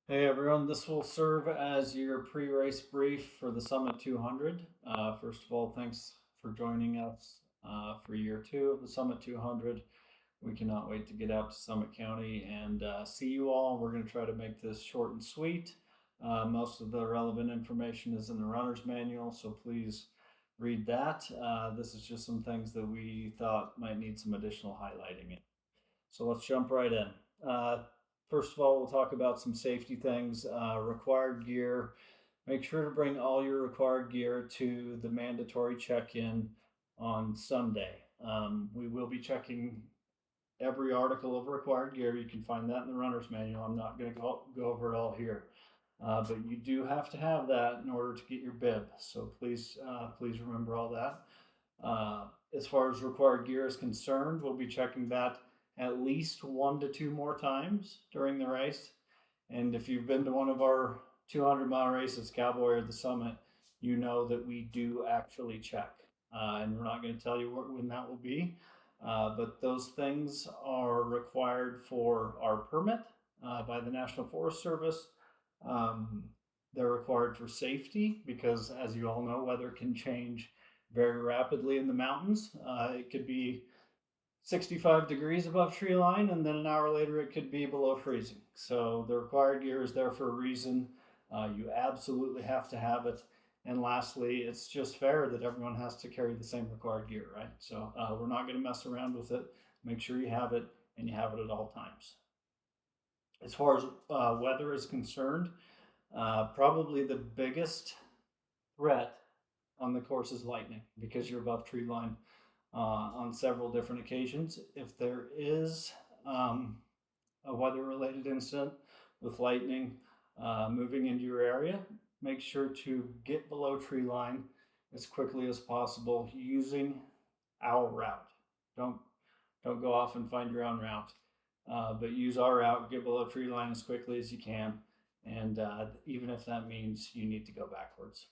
Hey everyone, this will serve as your pre-race brief for the Summit 200. First of all, thanks for joining us for year two of the Summit 200. We cannot wait to get out to Summit County and see you all. We're going to try to make this short and sweet. Most of the relevant information is in the runner's manual, so please read that. This is just some things that we thought might need some additional highlighting. So let's jump right in. Uh, First of all, we'll talk about some safety things. Required gear. Make sure to bring all your required gear to the mandatory check-in on Sunday. We will be checking every article of required gear. You can find that in the runner's manual. I'm not going to go over it all here. But you do have to have that in order to get your bib. So please remember all that. As far as required gear is concerned, we'll be checking that at least 1 to 2 more times during the race. And if you've been to one of our 200-mile races, Cowboy or the Summit, you know that we do actually check. And we're not going to tell you when that will be. But those things are required for our permit by the National Forest Service. Um, they're required for safety because, as you all know, weather can change very rapidly in the mountains. It could be 65 degrees above tree line, and then an hour later it could be below freezing. So the required gear is there for a reason. You absolutely have to have it. And lastly, it's just fair that everyone has to carry the same required gear, right? So we're not going to mess around with it. Make sure you have it, and you have it at all times. As far as weather is concerned, probably the biggest threat on the course is lightning because you're above tree line on several different occasions. If there is a weather related incident with lightning moving into your area, make sure to get below tree line as quickly as possible using our route. Don't don't go off and find your own route, but use our route. Get below tree line as quickly as you can, and even if that means you need to go backwards.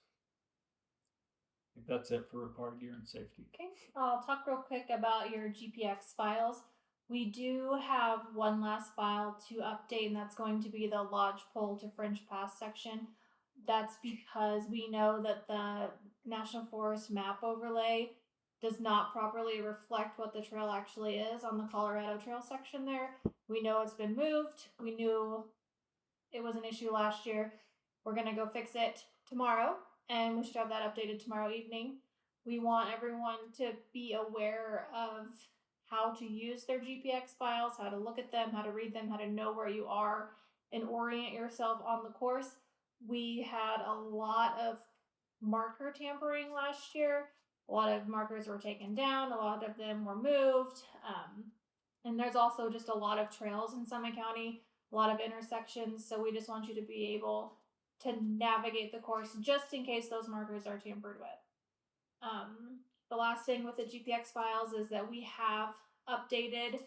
I think that's it for required gear and safety. Okay, I'll talk real quick about your GPX files. We do have one last file to update, and that's going to be the Lodgepole to Fringe Pass section. That's because we know that the National Forest map overlay does not properly reflect what the trail actually is on the Colorado Trail section there. We know it's been moved. We knew it was an issue last year. We're going to go fix it tomorrow, and we should have that updated tomorrow evening. We want everyone to be aware of how to use their GPX files, how to look at them, how to read them, how to know where you are, and orient yourself on the course. We had a lot of marker tampering last year. A lot of markers were taken down, a lot of them were moved. And there's also just a lot of trails in Summit County, a lot of intersections. So we just want you to be able to navigate the course just in case those markers are tampered with. The last thing with the GPX files is that we have updated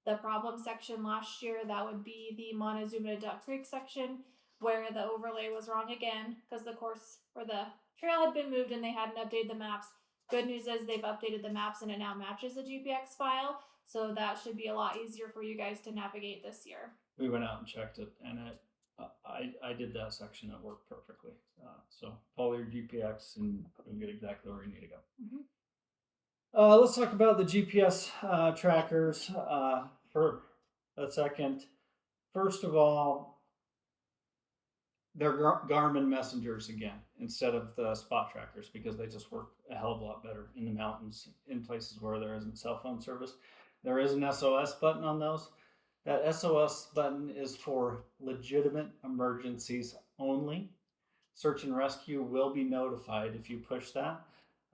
the problem section last year. That would be the Montezuma to Duck Creek section where the overlay was wrong again because the course or the trail had been moved and they hadn't updated the maps. Good news is they've updated the maps and it now matches the GPX file. So that should be a lot easier for you guys to navigate this year. We went out and checked it, and I did that section. It worked perfectly. So follow your GPX, and you'll get exactly where you need to go. Let's talk about the GPS trackers for a second. First of all, they're Garmin messengers again instead of the spot trackers because they just work a hell of a lot better in the mountains in places where there isn't cell phone service. There is an SOS button on those. That SOS button is for legitimate emergencies only. Search and rescue will be notified if you push that.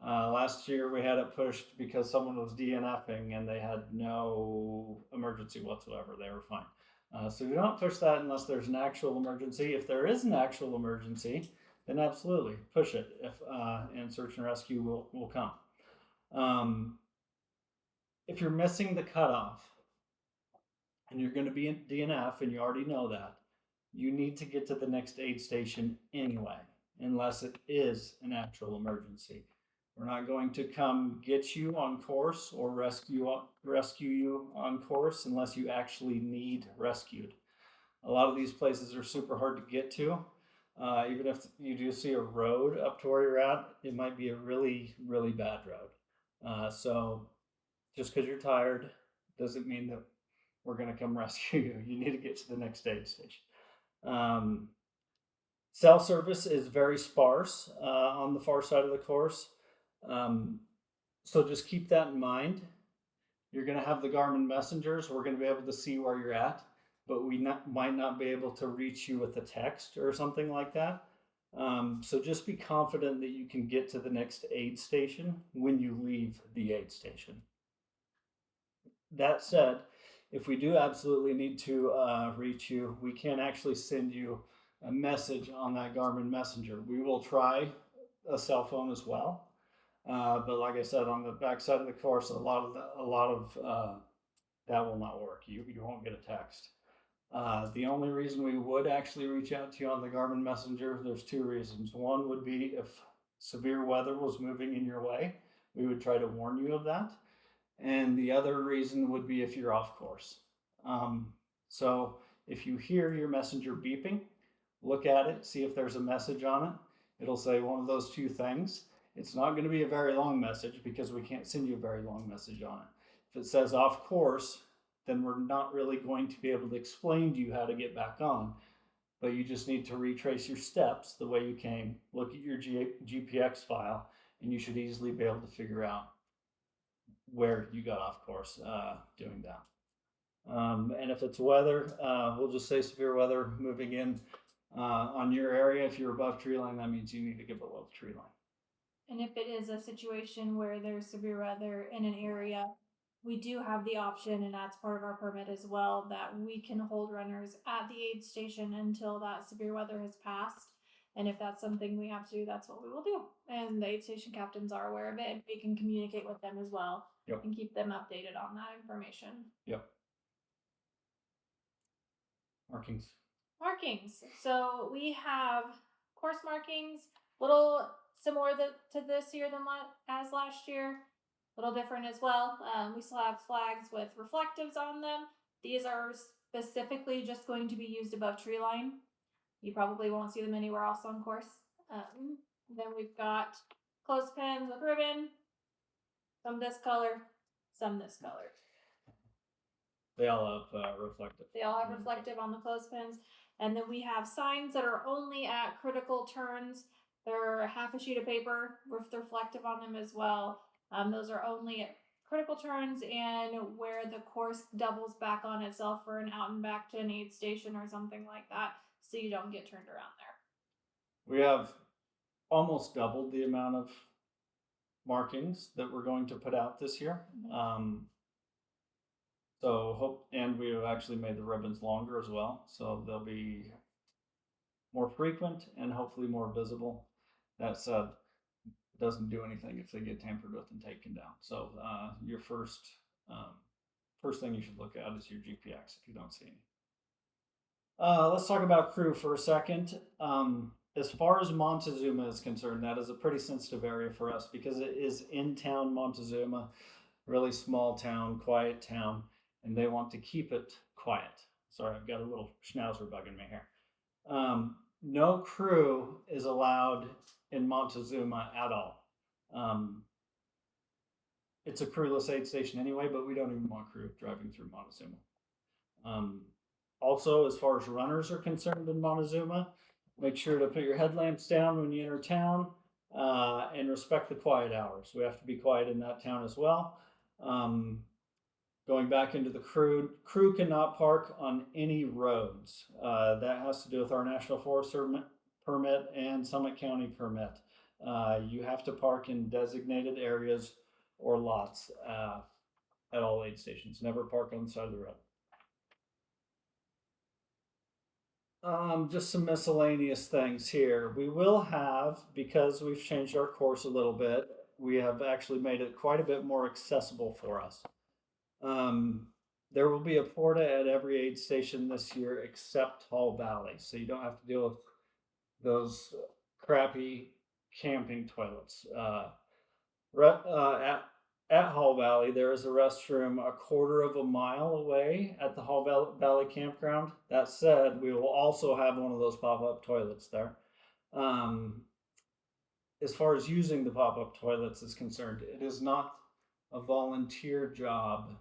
Last year we had it pushed because someone was DNFing and they had no emergency whatsoever. They were fine. So do not push that unless there's an actual emergency. If there is an actual emergency, then absolutely push it. And search and rescue will come. If you're missing the cutoff and you're going to be in DNF and you already know that, you need to get to the next aid station anyway, unless it is an actual emergency. We're not going to come get you on course or rescue you on course unless you actually need rescued. A lot of these places are super hard to get to. Even if you do see a road up to where you're at, it might be a really, really bad road. So just because you're tired doesn't mean that we're going to come rescue you. You need to get to the next aid station. Cell service is very sparse on the far side of the course. So just keep that in mind. You're going to have the Garmin messengers. We're going to be able to see where you're at, but we might not be able to reach you with a text or something like that. So just be confident that you can get to the next aid station when you leave the aid station. That said, if we do absolutely need to reach you, we can actually send you a message on that Garmin messenger. We will try a cell phone as well. But like I said, on the backside of the course, a lot of that will not work. You won't get a text. The only reason we would actually reach out to you on the Garmin messenger, there's two reasons. One would be if severe weather was moving in your way, we would try to warn you of that. And the other reason would be if you're off course. So if you hear your messenger beeping, look at it, see if there's a message on it. It'll say one of those two things. It's not going to be a very long message because we can't send you a very long message on it. If it says off course, then we're not really going to be able to explain to you how to get back on. But you just need to retrace your steps the way you came, look at your GPX file, and you should easily be able to figure out where you got off course doing that. And if it's weather, we'll just say severe weather moving in on your area. If you're above tree line, that means you need to get below the tree line. And if it is a situation where there's severe weather in an area, we do have the option, and that's part of our permit as well, that we can hold runners at the aid station until that severe weather has passed. And if that's something we have to do, that's what we will do. And the aid station captains are aware of it, and we can communicate with them as well. Yep. And keep them updated on that information. Yep. Markings. So we have course markings, little similar to this year than as last year. A little different as well. We still have flags with reflectives on them. These are specifically just going to be used above tree line. You probably won't see them anywhere else on course. Then we've got clothespins with ribbon. Some this color, some this color. They all have reflective. They all have reflective on the clothespins. And then we have signs that are only at critical turns. They're half a sheet of paper with reflective on them as well. Those are only at critical turns and where the course doubles back on itself for an out and back to an aid station or something like that, so you don't get turned around there. We have almost doubled the amount of markings that we're going to put out this year. And we have actually made the ribbons longer as well, so they'll be more frequent and hopefully more visible. That said, it doesn't do anything if they get tampered with and taken down. So your first thing you should look at is your GPX if you don't see any. Let's talk about crew for a second. As far as Montezuma is concerned, that is a pretty sensitive area for us because it is in town Montezuma, really small town, quiet town, and they want to keep it quiet. Sorry, I've got a little schnauzer bugging me here. No crew is allowed in Montezuma at all. It's a crewless aid station anyway, but we don't even want crew driving through Montezuma. Also, as far as runners are concerned in Montezuma, make sure to put your headlamps down when you enter town and respect the quiet hours. We have to be quiet in that town as well. Going back into the crew cannot park on any roads. That has to do with our National Forest permit and Summit County permit. You have to park in designated areas or lots at all aid stations. Never park on the side of the road. Just some miscellaneous things here. We will have, because we've changed our course a little bit, we have actually made it quite a bit more accessible for us. There will be a porta at every aid station this year except Hall Valley, so you don't have to deal with those crappy camping toilets. at Hall Valley, there is a restroom a quarter of a mile away at the Valley Campground. That said, we will also have one of those pop-up toilets there. As far as using the pop-up toilets is concerned, it is not a volunteer job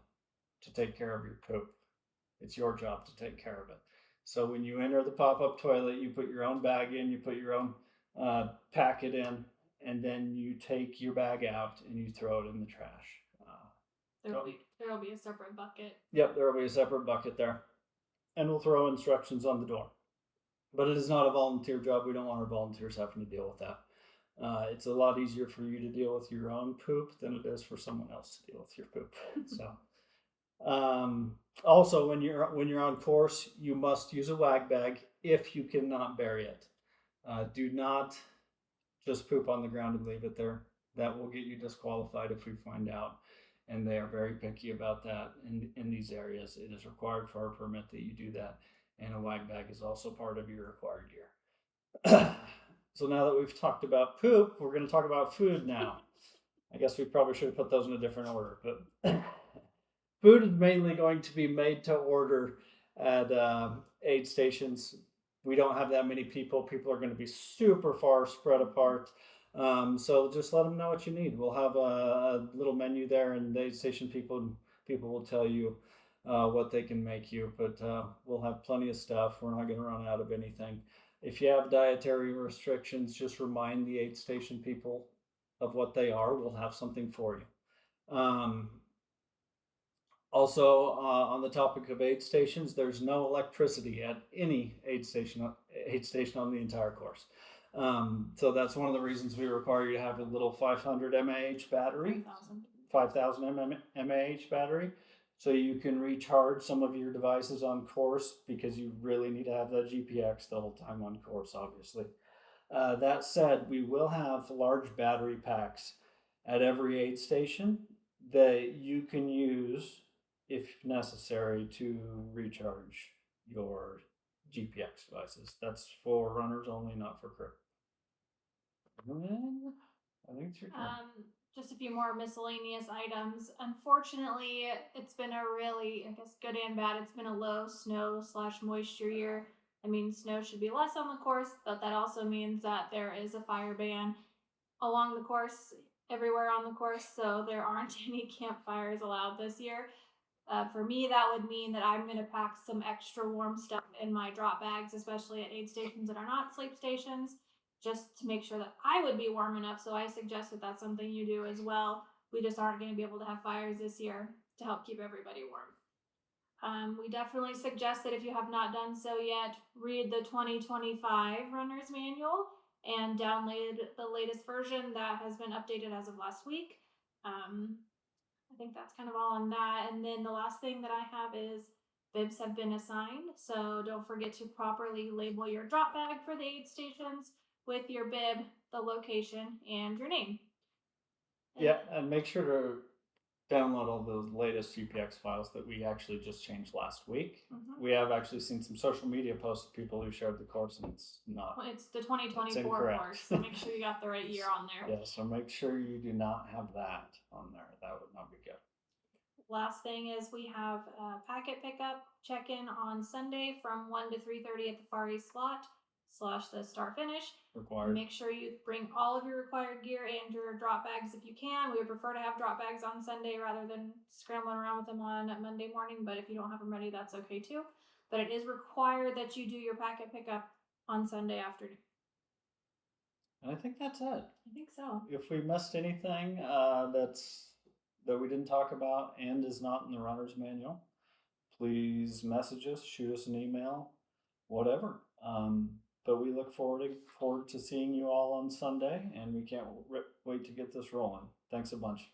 to take care of your poop. It's your job to take care of it. So when you enter the pop-up toilet, you put your own bag in, you put your own packet in, and then you take your bag out and you throw it in the trash. There'll be a separate bucket. Yep, there will be a separate bucket there. And we'll throw instructions on the door. But it is not a volunteer job. We don't want our volunteers having to deal with that. It's a lot easier for you to deal with your own poop than it is for someone else to deal with your poop. So, also when you're on course, you must use a wag bag if you cannot bury it. Do not just poop on the ground and leave it there. That will get you disqualified if we find out. And they are very picky about that in these areas. It is required for our permit that you do that. And a wag bag is also part of your required gear. So now that we've talked about poop, we're going to talk about food now. I guess we probably should have put those in a different order, but food is mainly going to be made to order at aid stations. We don't have that many people. People are going to be super far spread apart. So just let them know what you need. We'll have a little menu there, and the aid station people will tell you what they can make you. But we'll have plenty of stuff. We're not going to run out of anything. If you have dietary restrictions, just remind the aid station people of what they are. We'll have something for you. Also, on the topic of aid stations, there's no electricity at any aid station on the entire course. So that's one of the reasons we require you to have a little 500 mAh battery, 5,000 mAh battery, so you can recharge some of your devices on course, because you really need to have that GPX the whole time on course, obviously. That said, we will have large battery packs at every aid station that you can use if necessary to recharge your GPX devices. That's for runners only, not for crew. I think it's your turn. Just a few more miscellaneous items. Unfortunately, it's been a really, I guess, good and bad. It's been a low snow/moisture year. I mean, snow should be less on the course, but that also means that there is a fire ban along the course, everywhere on the course, so there aren't any campfires allowed this year. For me, that would mean that I'm going to pack some extra warm stuff in my drop bags, especially at aid stations that are not sleep stations, just to make sure that I would be warm enough. So I suggest that that's something you do as well. We just aren't going to be able to have fires this year to help keep everybody warm. We definitely suggest that if you have not done so yet, read the 2025 Runner's Manual and download the latest version that has been updated as of last week. I think that's kind of all on that. And then the last thing that I have is bibs have been assigned. So don't forget to properly label your drop bag for the aid stations with your bib, the location, and your name. Yeah, and make sure to download all those latest GPX files that we actually just changed last week. Mm-hmm. We have actually seen some social media posts of people who shared the course, and it's not. Well, it's the 2024 course, so make sure you got the right year on there. Yeah, so make sure you do not have that on there. That would not be good. Last thing is we have a packet pickup check-in on Sunday from 1 to 3:30 at the Far East slot / the start finish. Required. Make sure you bring all of your required gear and your drop bags if you can. We would prefer to have drop bags on Sunday rather than scrambling around with them on Monday morning, but if you don't have them ready, that's okay too. But it is required that you do your packet pickup on Sunday afternoon. And I think that's it. I think so. If we missed anything that we didn't talk about and is not in the runner's manual, please message us, shoot us an email, whatever. But we look forward to seeing you all on Sunday, and we can't wait to get this rolling. Thanks a bunch.